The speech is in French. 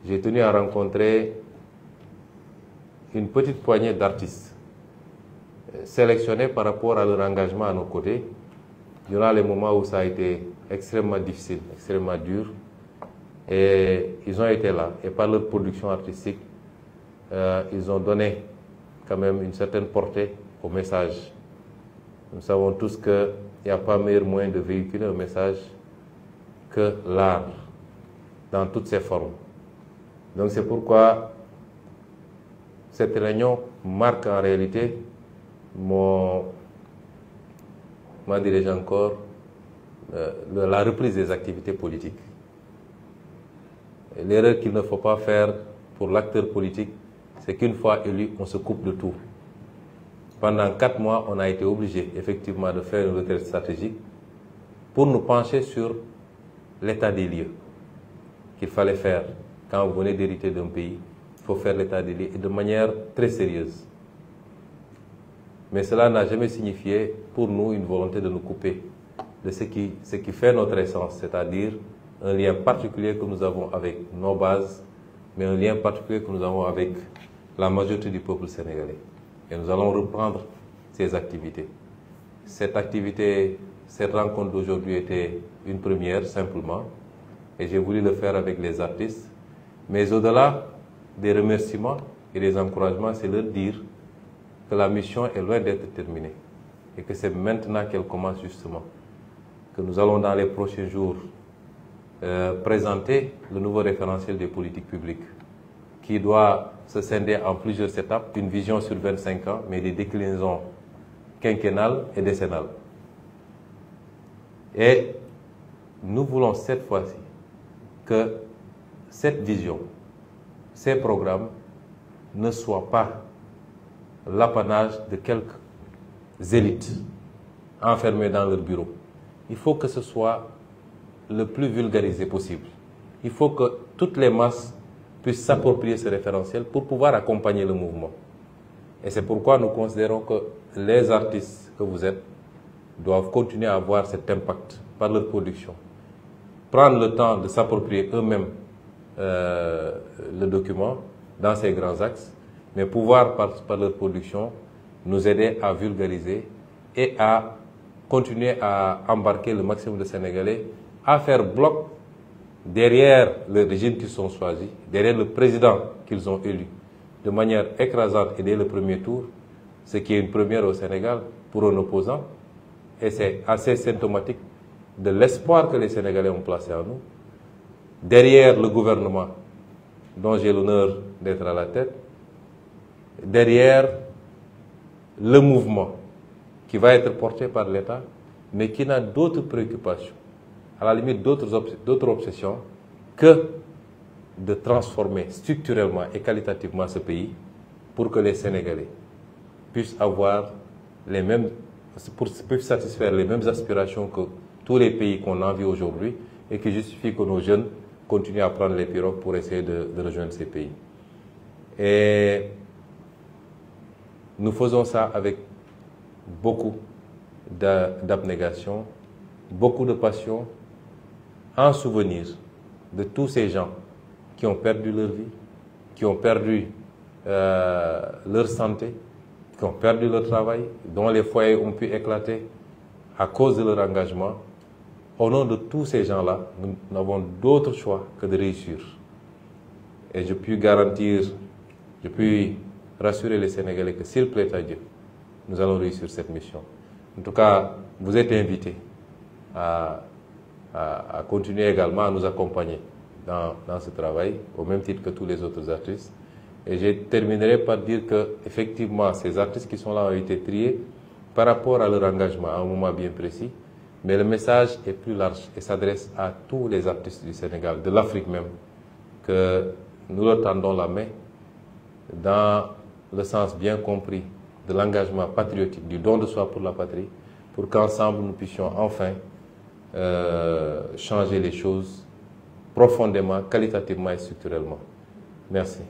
j'ai tenu à rencontrer une petite poignée d'artistes sélectionnés par rapport à leur engagement à nos côtés durant les moments où ça a été extrêmement difficile, extrêmement dur. Et ils ont été là. Et par leur production artistique, ils ont donné quand même une certaine portée au message. Nous savons tous qu'il n'y a pas meilleur moyen de véhiculer un message que l'art, dans toutes ses formes. Donc c'est pourquoi cette réunion marque en réalité dirais-je encore, la reprise des activités politiques. L'erreur qu'il ne faut pas faire pour l'acteur politique, c'est qu'une fois élu, on se coupe de tout. Pendant 4 mois, on a été obligé effectivement de faire une retraite stratégique pour nous pencher sur l'état des lieux qu'il fallait faire. Quand vous venez d'hériter d'un pays, il faut faire l'état des lieux et de manière très sérieuse. Mais cela n'a jamais signifié pour nous une volonté de nous couper de ce qui fait notre essence, c'est-à-dire un lien particulier que nous avons avec nos bases, mais un lien particulier que nous avons avec la majorité du peuple sénégalais. Et nous allons reprendre ces activités. Cette rencontre d'aujourd'hui était une première simplement, et j'ai voulu le faire avec les artistes. Mais au-delà des remerciements et des encouragements, c'est leur dire que la mission est loin d'être terminée et que c'est maintenant qu'elle commence justement. Que nous allons dans les prochains jours présenter le nouveau référentiel des politiques publiques qui doit se scinder en plusieurs étapes, une vision sur 25 ans, mais des déclinaisons quinquennales et décennales. Et nous voulons cette fois-ci que cette vision, ces programmes ne soient pas l'apanage de quelques élites enfermées dans leur bureau. Il faut que ce soit le plus vulgarisé possible. Il faut que toutes les masses puissent s'approprier ce référentiel pour pouvoir accompagner le mouvement. Et c'est pourquoi nous considérons que les artistes que vous êtes doivent continuer à avoir cet impact par leur production. Prendre le temps de s'approprier eux-mêmes le document dans ses grands axes, mais pouvoir, par leur production, nous aider à vulgariser et à continuer à embarquer le maximum de Sénégalais, à faire bloc derrière le régime qu'ils ont choisi, derrière le président qu'ils ont élu, de manière écrasante et dès le premier tour, ce qui est une première au Sénégal pour un opposant, et c'est assez symptomatique de l'espoir que les Sénégalais ont placé en nous, derrière le gouvernement dont j'ai l'honneur d'être à la tête, derrière le mouvement qui va être porté par l'État, mais qui n'a d'autres préoccupations, à la limite d'autres obsessions, que de transformer structurellement et qualitativement ce pays pour que les Sénégalais puissent avoir les mêmes, puissent satisfaire les mêmes aspirations que tous les pays qu'on envie aujourd'hui et qui justifient que nos jeunes continuent à prendre les pirogues pour essayer de rejoindre ces pays. Et nous faisons ça avec beaucoup d'abnégation, beaucoup de passion, en souvenir de tous ces gens qui ont perdu leur vie, qui ont perdu leur santé, qui ont perdu leur travail, dont les foyers ont pu éclater à cause de leur engagement. Au nom de tous ces gens-là, nous n'avons d'autre choix que de réussir. Et je puis garantir, je puis rassurer les Sénégalais que s'il plaît à Dieu, nous allons réussir cette mission. En tout cas, vous êtes invités à continuer également à nous accompagner dans ce travail, au même titre que tous les autres artistes. Et je terminerai par dire que, effectivement, ces artistes qui sont là ont été triés par rapport à leur engagement à un moment bien précis, mais le message est plus large et s'adresse à tous les artistes du Sénégal, de l'Afrique même, que nous leur tendons la main dans le sens bien compris de l'engagement patriotique, du don de soi pour la patrie, pour qu'ensemble nous puissions enfin changer les choses profondément, qualitativement et structurellement. Merci.